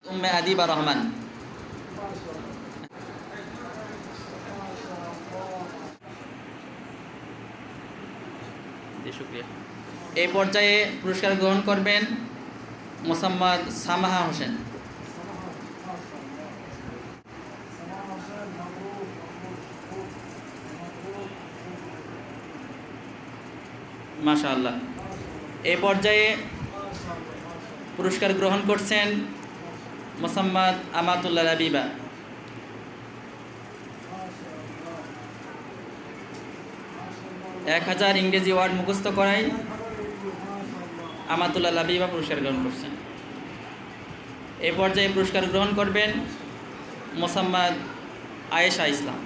উম্মে আদিবা রহমান। জি, শুকরিয়া। এই পর্যায়ে পুরস্কার গ্রহণ করবেন মোসাম্মদ সামাহা হোসেন। মাশাআল্লাহ। এই পর্যায়ে পুরস্কার গ্রহণ করছেন মোসাম্মদ আমাতুল্লাহ রাবিবা। এক 1000 ইংরেজি ওয়ার্ড মুখস্থ করাই আমাতুল্লাহ রাবিবা পুরস্কার গ্রহণ করছেন। এই পর্যায়ে পুরস্কার গ্রহণ করবেন মোসাম্মদ আয়েশা ইসলাম।